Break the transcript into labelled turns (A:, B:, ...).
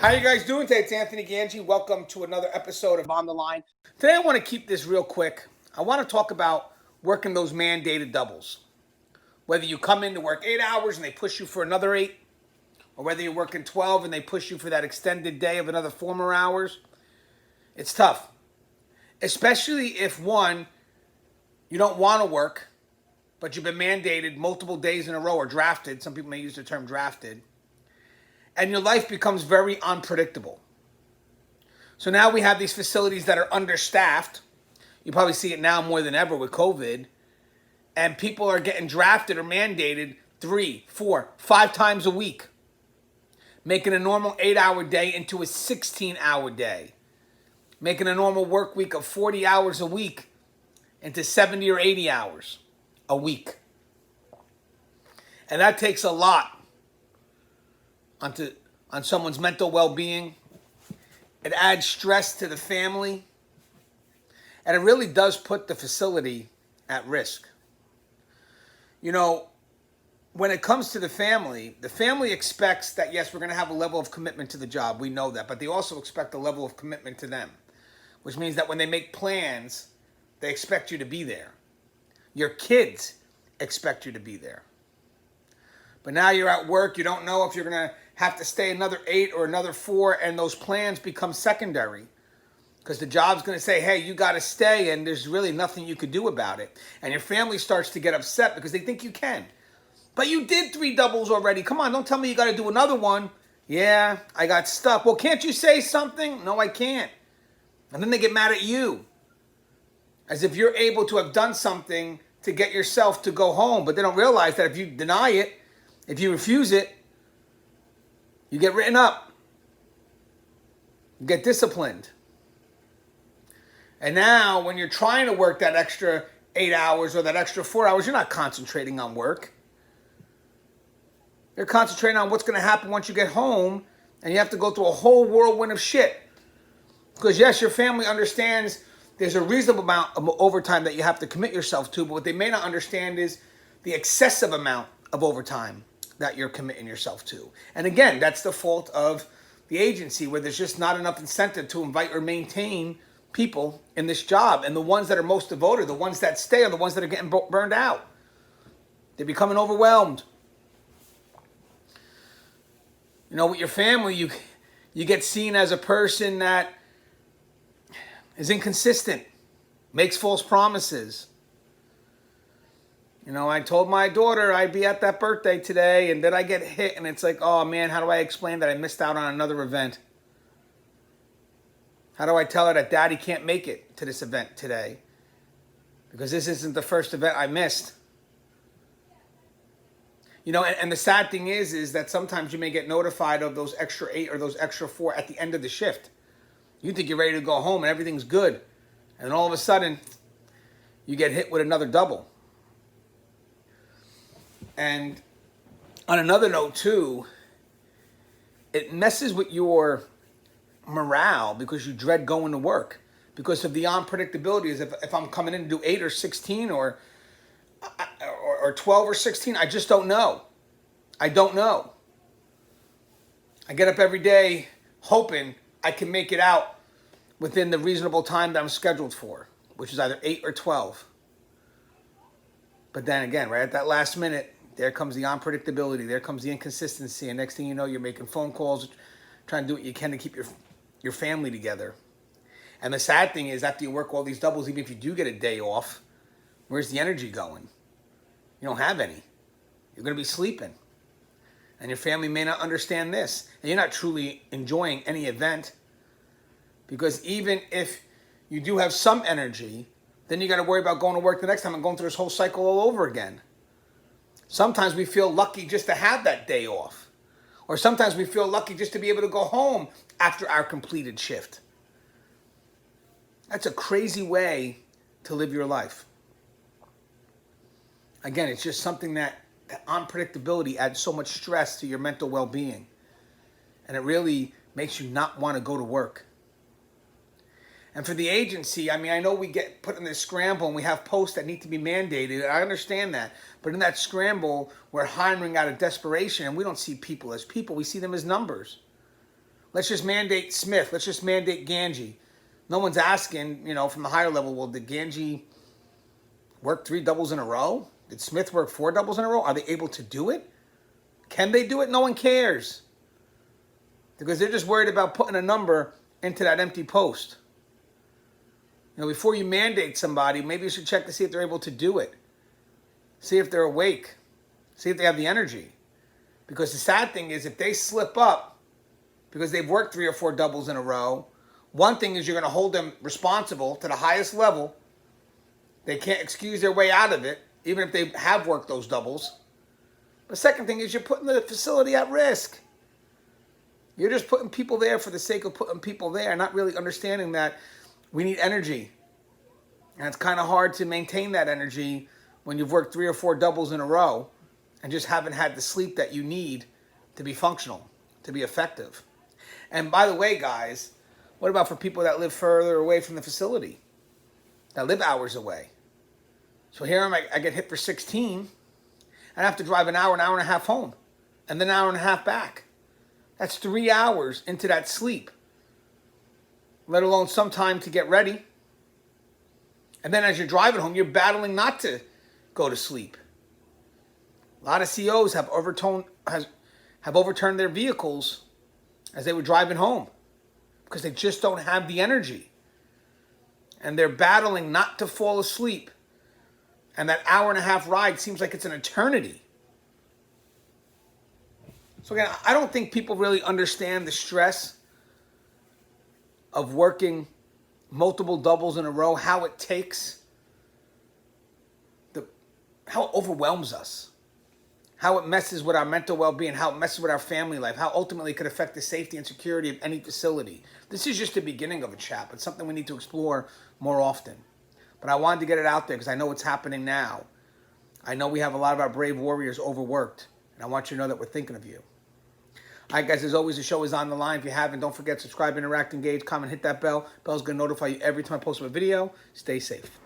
A: How you guys doing today? It's Anthony Ganji. Welcome to another episode of On the Line. Today I want to keep this real quick. I want to talk about working those mandated doubles. Whether you come in to work 8 hours and they push you for another 8, or whether you're working 12 and they push you for that extended day of another 4 more hours, it's tough. Especially if, one, you don't want to work, but you've been mandated multiple days in a row or drafted. Some people may use the term drafted. And your life becomes very unpredictable. So now we have these facilities that are understaffed. You probably see it now more than ever with COVID. And people are getting drafted or mandated 3, 4, 5 times a week, making a normal 8-hour day into a 16-hour day, making a normal work week of 40 hours a week into 70 or 80 hours a week. And that takes a lot on someone's mental well-being. It adds stress to the family. And it really does put the facility at risk. You know, when it comes to the family expects that, yes, we're going to have a level of commitment to the job. We know that. But they also expect a level of commitment to them, which means that when they make plans, they expect you to be there. Your kids expect you to be there. But now you're at work. You don't know if you're going to have to stay another 8 or another 4, and those plans become secondary because the job's going to say, hey, you got to stay, and there's really nothing you could do about it. And your family starts to get upset because they think you can. But you did 3 doubles already. Come on, don't tell me you got to do another one. Yeah, I got stuck. Well, can't you say something? No, I can't. And then they get mad at you as if you're able to have done something to get yourself to go home. But they don't realize that if you deny it, if you refuse it, you get written up. You get disciplined. And now when you're trying to work that extra 8 hours or that extra 4 hours, you're not concentrating on work. You're concentrating on what's going to happen once you get home, and you have to go through a whole whirlwind of shit. Because yes, your family understands there's a reasonable amount of overtime that you have to commit yourself to, but what they may not understand is the excessive amount of overtime that you're committing yourself to. And again, that's the fault of the agency, where there's just not enough incentive to invite or maintain people in this job. And the ones that are most devoted, the ones that stay, are the ones that are getting burned out. They're becoming overwhelmed. You know, with your family, you get seen as a person that is inconsistent, makes false promises. You know, I told my daughter I'd be at that birthday today, and then I get hit, and it's like, oh man, how do I explain that I missed out on another event? How do I tell her that Daddy can't make it to this event today? Because this isn't the first event I missed. You know, and the sad thing is that sometimes you may get notified of those extra 8 or those extra 4 at the end of the shift. You think you're ready to go home and everything's good. And all of a sudden, you get hit with another double. And on another note, too, it messes with your morale because you dread going to work. Because of the unpredictability is if I'm coming in to do 8 or 16 or 12 or 16, I just don't know. I don't know. I get up every day hoping I can make it out within the reasonable time that I'm scheduled for, which is either 8 or 12. But then again, right at that last minute, there comes the unpredictability. There comes the inconsistency. And next thing you know, you're making phone calls, trying to do what you can to keep your family together. And the sad thing is, after you work all these doubles, even if you do get a day off, where's the energy going? You don't have any. You're going to be sleeping. And your family may not understand this. And you're not truly enjoying any event. Because even if you do have some energy, then you got to worry about going to work the next time and going through this whole cycle all over again. Sometimes we feel lucky just to have that day off. Or sometimes we feel lucky just to be able to go home after our completed shift. That's a crazy way to live your life. Again, it's just something that unpredictability adds so much stress to your mental well-being. And it really makes you not want to go to work. And for the agency, I mean, I know we get put in this scramble and we have posts that need to be mandated. I understand that. But in that scramble, we're hiring out of desperation, and we don't see people as people. We see them as numbers. Let's just mandate Smith. Let's just mandate Ganji. No one's asking, from the higher level, well, did Ganji work 3 doubles in a row? Did Smith work 4 doubles in a row? Are they able to do it? Can they do it? No one cares. Because they're just worried about putting a number into that empty post. Before you mandate somebody, maybe you should check to see if they're able to do it. See if they're awake. See if they have the energy. Because the sad thing is, if they slip up because they've worked 3 or 4 doubles in a row, one thing is you're going to hold them responsible to the highest level. They can't excuse their way out of it, even if they have worked those doubles. The second thing is you're putting the facility at risk. You're just putting people there for the sake of putting people there, not really understanding that we need energy. And it's kind of hard to maintain that energy when you've worked 3 or 4 doubles in a row and just haven't had the sleep that you need to be functional, to be effective. And by the way, guys, what about for people that live further away from the facility, that live hours away? So here I get hit for 16, and I have to drive an hour and a half home, and then an hour and a half back. That's 3 hours into that sleep, let alone some time to get ready. And then as you're driving home, you're battling not to go to sleep. A lot of CEOs have overturned their vehicles as they were driving home because they just don't have the energy. And they're battling not to fall asleep. And that hour and a half ride seems like it's an eternity. So again, I don't think people really understand the stress of working multiple doubles in a row, how it takes, how it overwhelms us, how it messes with our mental well-being, how it messes with our family life, how ultimately it could affect the safety and security of any facility. This is just the beginning of a chat. It's something we need to explore more often. But I wanted to get it out there because I know what's happening now. I know we have a lot of our brave warriors overworked, and I want you to know that we're thinking of you. All right, guys, as always, the show is on the line. If you haven't, don't forget, subscribe, interact, engage, comment, hit that bell. Bell's going to notify you every time I post a video. Stay safe.